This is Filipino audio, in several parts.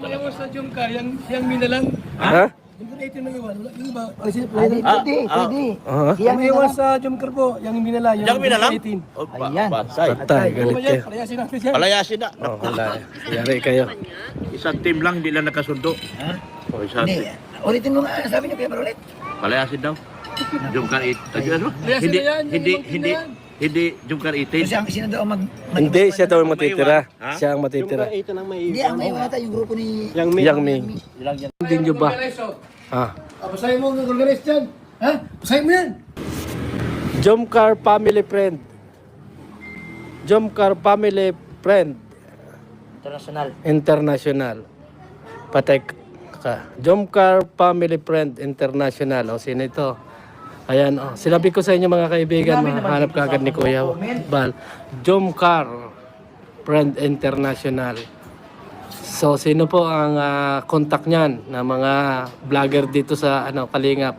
Kaya mo sa Jumcar, yung minalang. Ha? Yung ito na iwan, yung iba, Pwede, pwede. Yung iwan sa Jumcar po, yung minala, yung minalang? 18. Ayan. Patay. Patay, galit kayo. Palayasin natin siya. Palayasin na. Oh, wala. Yari kayo. Isang team lang, hindi lang nakasundo. O isang Hindi. team. Ulitin mo nga, sabi niyo kaya ulit. Palayasin daw. Jumcar 8. Ano? Palayasin Hindi, na yan, yung hindi, ibang team hindi, na yan. hindi Jumcar 18. Kasi ang sino daw Hindi, siya daw ang matitira. Ha? Siya ang matitira. Hindi, ang may wata yung grupo ni... Yang Ming. Hindi nyo ba? Ah. Basahin mo ang organize dyan. Ha? Basahin mo yan. Jomcar family friend. Jomcar family friend. International. International. Patay ka. Jomcar family friend international. O sino ito? Ayan, oh. Sinabi ko sa inyo mga kaibigan, mahanap ka agad ni Kuya Bal. Jomcar friend international. So, sino po ang contact niyan na mga vlogger dito sa Kalingap?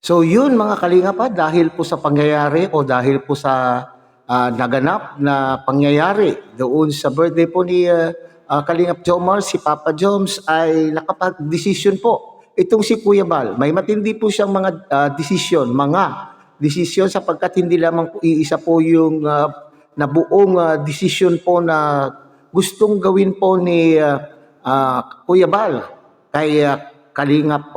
So yun mga kalinga pa, dahil po sa pangyayari o dahil po sa naganap na pangyayari doon sa birthday po ni Kalingap Jomar, si Papa Joms ay nakapag-desisyon po. Itong si Kuya Bal, may matindi po siyang mga desisyon sapagkat hindi lamang po iisa po yung nabuong desisyon po na gustong gawin po ni Kuya Bal kay Kalingap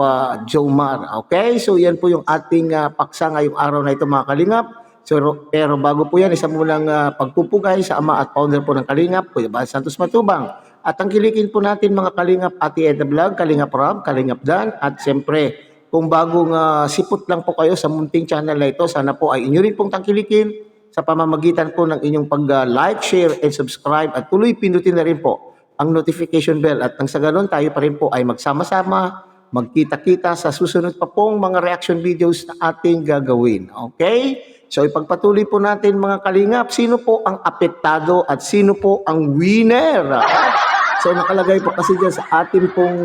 Jomar. Okay? So yan po yung ating paksa ngayong araw na ito mga Kalingap. So, pero bago po yan, isa munang pagpupugay sa ama at founder po ng Kalingap, Kuya Bal Santos Matubang. At ang kilikin po natin mga Kalingap, Ate Edna Vlog, Kalingap Rob, Kalingap Dan, at siyempre, kung bagong sipot lang po kayo sa munting channel na ito, sana po ay inyo rin pong tangkilikin sa pamamagitan po ng inyong pag-like, share, and subscribe at tuloy pinutin na rin po ang notification bell at nang sa ganun tayo pa rin po ay magsama-sama, magkita-kita sa susunod pa pong mga reaction videos na ating gagawin. Okay? So ipagpatuloy po natin mga Kalingap, sino po ang apektado at sino po ang winner? So nakalagay po kasi dyan sa ating pong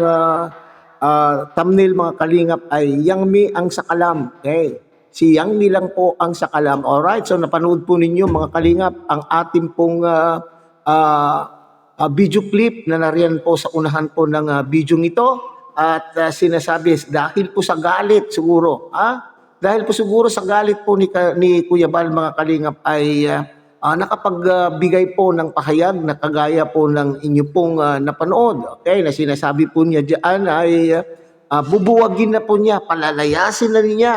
thumbnail mga Kalingap ay Yang Mi ang sakalam. Okay? Si Yang Mi lang po ang sakalam. Alright, so napanood po ninyo mga Kalingap ang ating pong video clip na nariyan po sa unahan po ng video ito. At sinasabi dahil po sa galit siguro, dahil po siguro sa galit po ni Kuya Bal mga Kalingap ay nakapagbigay po ng pahayag na kagaya po ng inyo pong napanood. Okay, na sinasabi po niya diyan ay bubuwagin na po niya, palalayasin na niya,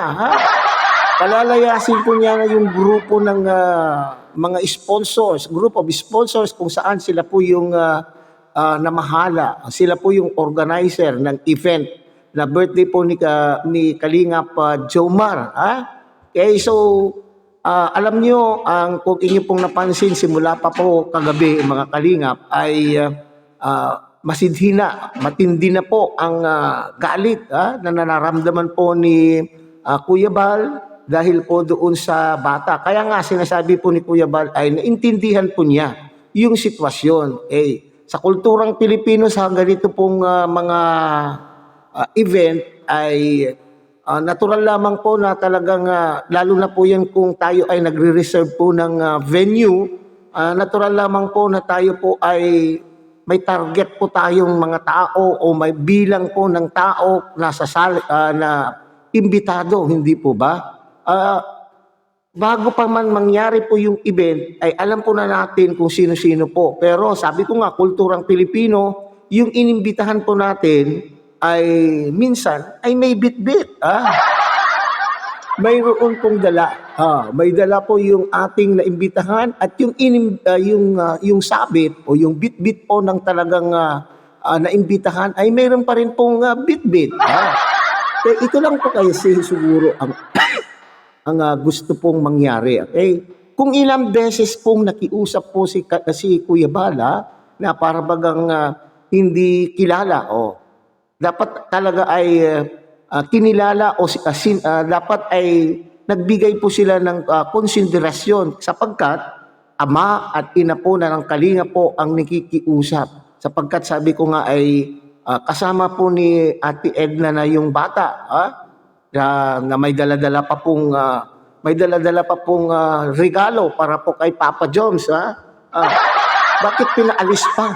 palalayasin po niya na yung grupo ng mga sponsors, group of sponsors kung saan sila po yung namahala. Sila po yung organizer ng event na birthday po ni Kalingap Jomar. Okay, so alam nyo, kung inyo pong napansin simula pa po kagabi mga Kalingap ay matindi na po ang galit na nararamdaman po ni Kuya Bal dahil po doon sa bata. Kaya nga sinasabi po ni Kuya Bal ay naintindihan po niya yung sitwasyon. Sa kulturang Pilipino sa ganito pong mga event ay natural lamang po na talagang lalo na po yan kung tayo ay nagre-reserve po ng venue, natural lamang po na tayo po ay may target po tayong mga tao o may bilang po ng tao na imbitado, hindi po ba? Bago pa man mangyari po yung event, ay alam po na natin kung sino-sino po. Pero sabi ko nga, kulturang Pilipino, yung inimbitahan po natin ay minsan ay may bit-bit. Mayroon pong dala. May dala po yung ating naimbitahan at yung sabit o yung bit-bit po ng talagang naimbitahan ay mayroon pa rin pong bit-bit. Ito lang po kasi siguro ang gusto pong mangyari. Okay? Kung ilang beses pong nakiusap po si Kuya Bala na para bagang hindi kilala dapat talaga ay kinilala o dapat ay nagbigay po sila ng konsiderasyon sapagkat ama at ina po na ng Kalinga po ang nakikiusap. Sapagkat sabi ko nga ay kasama po ni Ate Edna na yung bata. na may dala-dala pa pong regalo para po kay Papa Joms, ha? Bakit pinaalis pa?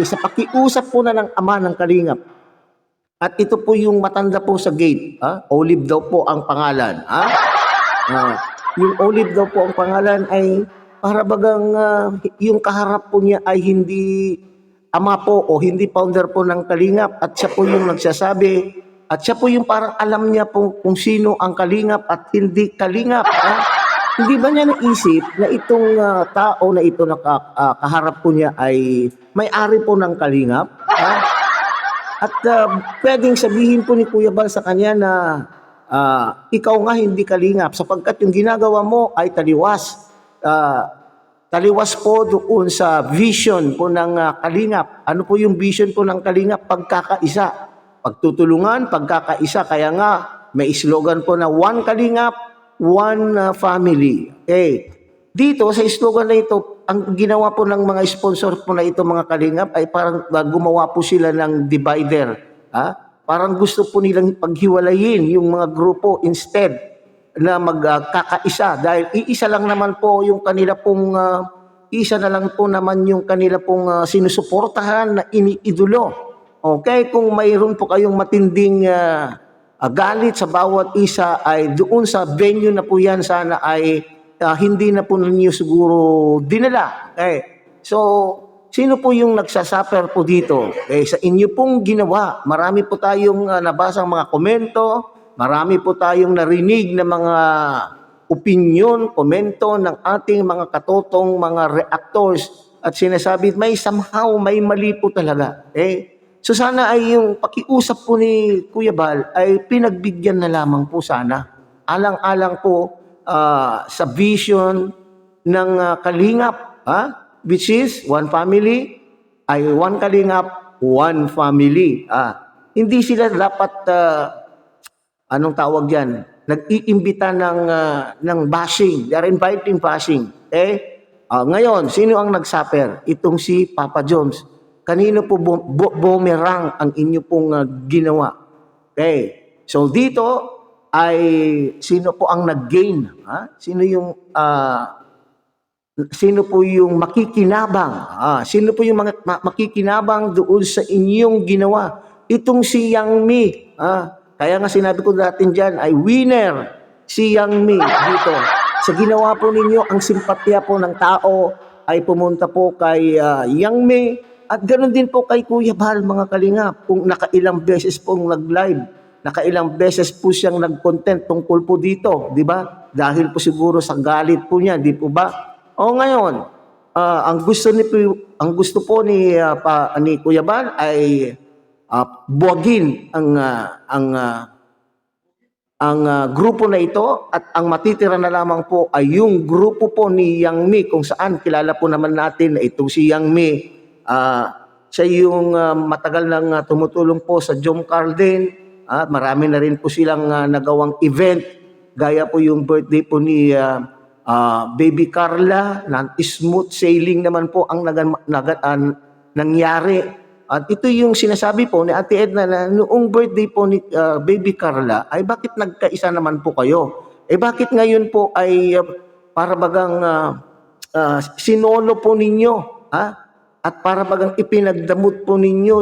Sa pakiusap po na ng ama ng Kalingap. At ito po yung matanda po sa gate, ha? Olive daw po ang pangalan, ha? Yung Olive daw po ang pangalan ay para bagang yung kaharap po niya ay hindi ama po o hindi founder po ng Kalingap, at siya po yung nagsasabi, at siya po yung parang alam niya po kung sino ang Kalingap at hindi Kalingap, ha? Hindi ba niya naisip na itong tao na ito na kaharap po niya ay may-ari po ng Kalingap, ha? At pwedeng sabihin po ni Kuya Bal sa kanya na ikaw nga hindi Kalingap sapagkat yung ginagawa mo ay taliwas. Taliwas po doon sa vision po ng Kalingap. Ano po yung vision po ng Kalingap? Pagkakaisa. Pagtutulungan, pagkakaisa. Kaya nga may slogan po na One Kalingap, One Family. Okay. Dito sa slogan na ito, ang ginawa po ng mga sponsor po na ito mga Kalingap ay parang gumawa po sila ng divider. Ha? Parang gusto po nilang paghiwalayin yung mga grupo instead na magkakaisa. Dahil iisa lang naman po yung kanila pong, isa na lang po naman yung kanila pong sinusuportahan na iniidolo. Okay? Kung mayroon po kayong matinding galit sa bawat isa ay doon sa venue na po yan sana ay hindi na po ninyo siguro dinala. Okay. So, sino po yung nagsasuffer po dito? Sa inyo pong ginawa, marami po tayong nabasang mga komento, marami po tayong narinig na mga opinion, komento ng ating mga katotong mga reactors at sinasabi somehow may mali po talaga. So sana ay yung pakiusap po ni Kuya Bal ay pinagbigyan na lamang po sana. Alang-alang po sa vision ng Kalingap, which is one family, ay one Kalingap, one family. Hindi sila dapat, anong tawag yan, nag-iimbita ng bashing. They are inviting bashing. Ngayon, sino ang nagsuffer? Itong si Papa Joms. Kanino po bumerang ang inyo pong ginawa? So dito, ay sino po ang nag-gain? Sino po yung makikinabang? Sino po yung makikinabang doon sa inyong ginawa? Itong si Yang Mi. Kaya nga sinabi ko natin dyan ay winner si Yang Mi dito. Sa ginawa po ninyo, ang simpatya po ng tao ay pumunta po kay Yang Mi at ganoon din po kay Kuya Bal mga Kalingap kung nakailang beses pong nag-live. Nakailang beses po siyang nag-content tungkol po dito, di ba? Dahil po siguro sa galit po niya, di po ba? O ngayon, ang gusto po ni Kuya Bal ay buwagin ang grupo na ito at ang matitira na lamang po ay yung grupo po ni Yang Mi kung saan kilala po naman natin na itong si Yang Mi. Siya yung matagal nang tumutulong po sa Jom Carden. Marami na rin po silang nagawang event. Gaya po yung birthday po ni Baby Carla. Smooth sailing naman po ang nangyari. At ito yung sinasabi po ni Ate Edna na noong birthday po ni Baby Carla ay bakit nagkaisa naman po kayo? Bakit ngayon po ay para bagang sinolo po ninyo? At para bagang ipinagdamot po ninyo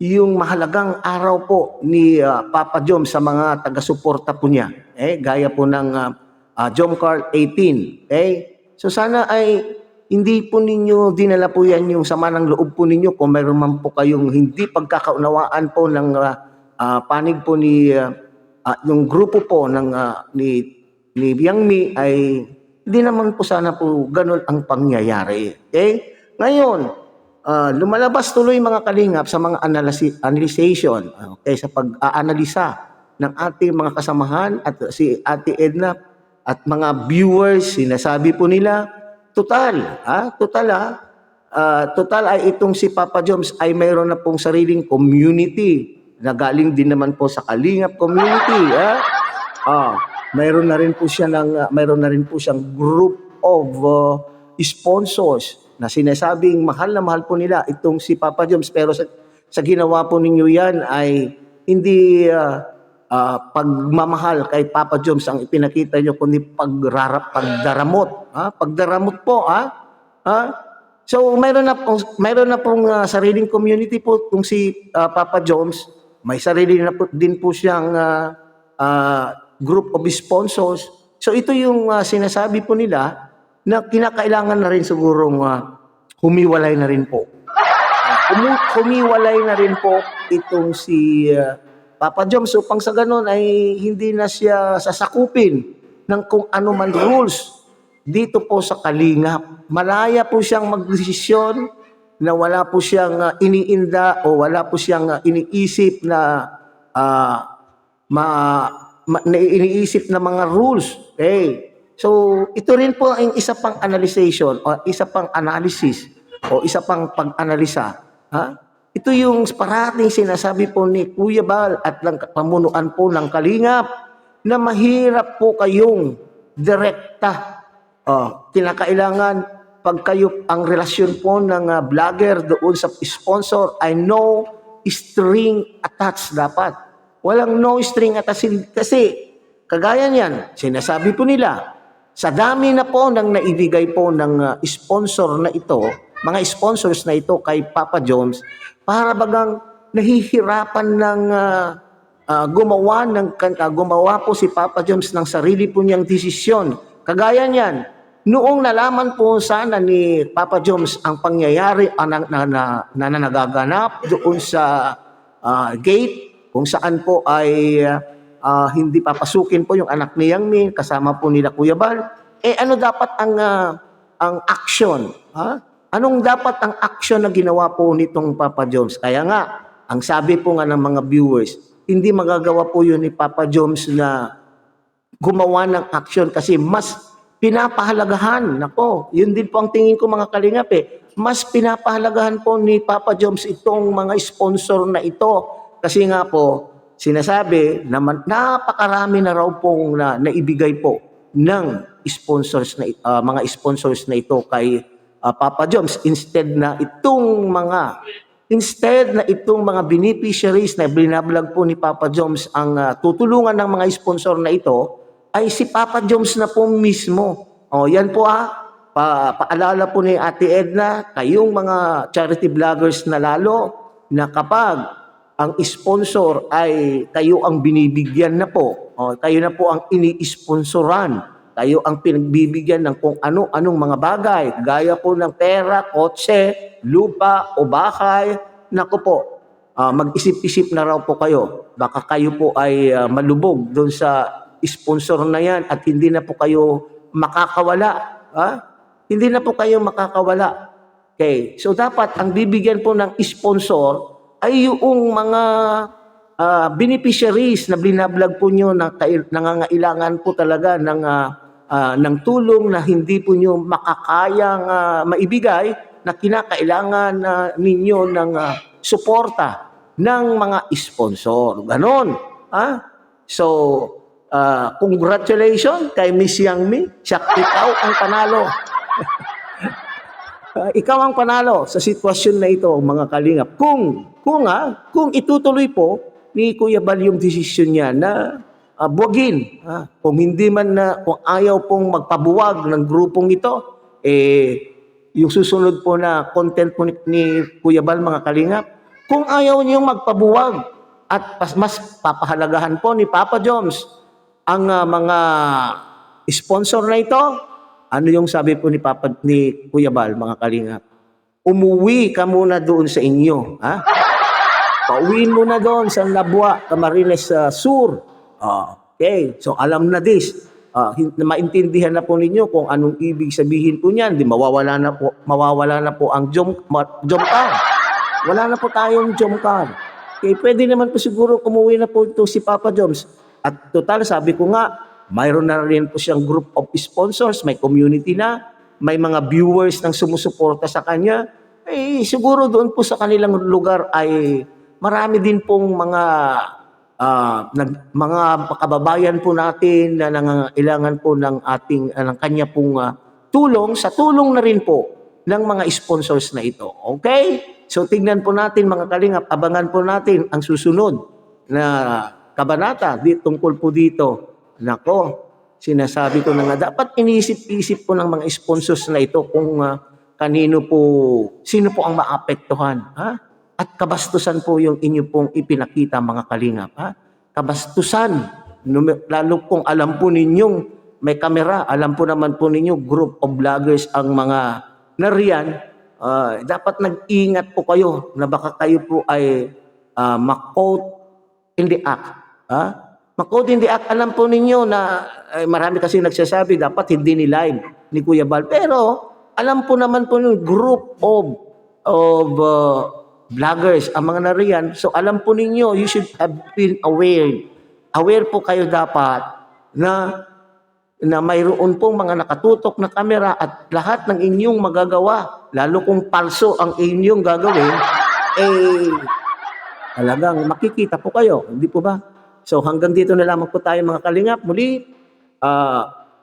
yung mahalagang araw po ni Papa Jom sa mga taga-suporta po niya. Gaya po ng Jomcar 18. So sana ay hindi po ninyo dinala po yan yung sama ng loob po ninyo kung mayroon man po kayong hindi pagkakaunawaan po ng panig po ni yung grupo po ng ni Yang Mi ay hindi naman po sana po ganun ang pangyayari. Ngayon, lumalabas tuloy mga Kalingap sa mga analyzation, sa pag-aanalisa ng ating mga kasamahan at si Ate Edna at mga viewers, sinasabi po nila, total ay itong si Papa Joms ay mayroon na pong sariling community na galing din naman po sa Kalingap community. Mayroon na rin po siyang group of sponsors na sinasabing mahal na mahal po nila itong si Papa Joms, pero sa ginawa po ninyo yan ay hindi pagmamahal kay Papa Joms ang ipinakita nyo, kundi pagdaramot. Pagdaramot po. So mayroon na pong sariling community po kung si Papa Joms. May sarili na po, din po siyang group of sponsors. So ito yung sinasabi po nila na kinakailangan na rin sigurong humiwalay na rin po. Humiwalay na rin po itong si Papa Joms upang sa ganun ay hindi na siya sasakupin ng kung ano man rules dito po sa Kalingap. Malaya po siyang magdesisyon na wala po siyang iniinda o wala po siyang iniisip na iniisip na mga rules. Okay. So ito rin po ang isa pang analyzation o isa pang analysis o isa pang pag-analisa. Ito yung parating sinasabi po ni Kuya Bal at ng pamunuan po ng Kalingap na mahirap po kayong direkta. Kinakailangan pag kayo ang relasyon po ng vlogger doon sa sponsor ay no string attached dapat. Walang no string attached kasi kagaya niyan, sinasabi po nila, sa dami na po ng naibigay po ng sponsor na ito, mga sponsors na ito kay Papa Joms, para bagang nahihirapan ng gumawa po si Papa Joms ng sarili po niyang desisyon. Kagaya niyan, noong nalaman po sana ni Papa Joms ang pangyayari na nagaganap doon sa gate, kung saan po ay hindi papasukin po yung anak ni Yang Min, kasama po nila Kuya Bal, ano dapat ang action? Anong dapat ang action na ginawa po nitong Papa Joms? Kaya nga, ang sabi po nga ng mga viewers, hindi magagawa po yun ni Papa Joms na gumawa ng action kasi mas pinapahalagahan. Nako, yun din po ang tingin ko mga Kalingap mas pinapahalagahan po ni Papa Joms itong mga sponsor na ito. Kasi nga po, sinasabi na napakarami na raw pong naibigay po ng sponsors na mga sponsors na ito kay Papa Joms instead na itong mga beneficiaries na binablog po ni Papa Joms ang tutulungan ng mga sponsor na ito ay si Papa Joms na po mismo. Yan po paalala po ni Ate Edna, kayong mga charity vloggers na lalo na kapag ang sponsor ay kayo ang binibigyan na po, kayo na po ang ini-sponsoran, tayo ang pinagbibigyan ng kung ano-anong mga bagay, gaya po ng pera, kotse, lupa o bahay. Naku po, mag-isip-isip na raw po kayo. Baka kayo po ay malubog doon sa sponsor na yan at hindi na po kayo makakawala. Hindi na po kayo makakawala. Okay, so dapat ang bibigyan po ng sponsor ay yung mga beneficiaries na binablog po nyo na nangangailangan po talaga ng tulong na hindi po nyo makakayang maibigay, na kinakailangan ninyo ng suporta ng mga sponsor. Ganon. So, congratulations kay Miss Yang Mi. Ikaw ang panalo. Ikaw ang panalo sa sitwasyon na ito, mga Kalingap. Kung itutuloy po ni Kuya Bal yung desisyon niya na buwagin. Kung hindi man kung ayaw pong magpabuwag ng grupong ito, yung susunod po na content po ni Kuya Bal, mga Kalingap, kung ayaw niyong magpabuwag at mas papahalagahan po ni Papa Joms ang mga sponsor na ito, ano yung sabi po ni Kuya Bal, mga Kalingap? Umuwi ka muna doon sa inyo. Pauwiin mo na doon sa Labua, Camarines Sur. Okay, so alam na this. Maintindihan na po ninyo kung anong ibig sabihin po niyan. Di mawawala na po ang Jomcar. Wala na po tayong Jomcar. Okay, pwede naman po siguro umuwi na po ito si Papa Joms. At total, sabi ko nga, mayroon na rin po siyang group of sponsors, may community na, may mga viewers nang sumusuporta sa kanya. Siguro doon po sa kanilang lugar ay marami din pong mga kababayan po natin na nangangailangan po ng kanya pong tulong, sa tulong na rin po ng mga sponsors na ito. Okay? So tignan po natin, mga Kalingap, abangan po natin ang susunod na kabanata tungkol po dito. Nako, sinasabi ko na nga, dapat inisip-isip po ng mga sponsors na ito kung sino po ang maapektuhan. Ha? At kabastusan po yung inyo pong ipinakita mga kalingap. Ha? Kabastusan, lalo kung alam po ninyong may kamera, alam po naman po ninyo, group of vloggers ang mga nariyan, dapat nag-ingat po kayo na baka kayo po ay ma-quote in the act. Ha? Ma-quote in the act, alam po ninyo na marami kasi nagsasabi, dapat hindi ni-live ni Kuya Bal. Pero alam po naman po yung group of vloggers, ang mga nariyan. So alam po ninyo, you should have been aware. Aware po kayo dapat na mayroon pong mga nakatutok na kamera at lahat ng inyong magagawa, lalo kung palso ang inyong gagawin, talagang makikita po kayo. Hindi po ba? So hanggang dito na lamang po tayo mga kalingap. Muli,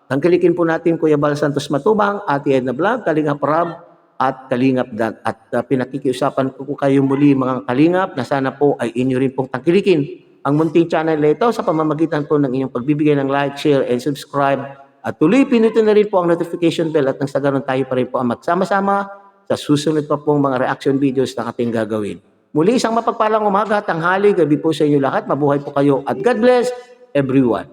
tangkilikin po natin Kuya Bal Santos Matubang, Ate Edna Vlog, Kalingap Rab, at Kalingap Dan. At pinakikiusapan ko po kayo muli mga kalingap na sana po ay inyo rin pong tangkilikin ang munting channel na ito sa pamamagitan po ng inyong pagbibigay ng like, share, and subscribe. At tuloy pinutin na rin po ang notification bell at nang sa ganun tayo pa rin po ang magsama-sama sa susunod pa pong mga reaction videos na ating gagawin. Muli isang mapagpalang umaga, tanghali, gabi po sa inyo lahat. Mabuhay po kayo at God bless everyone.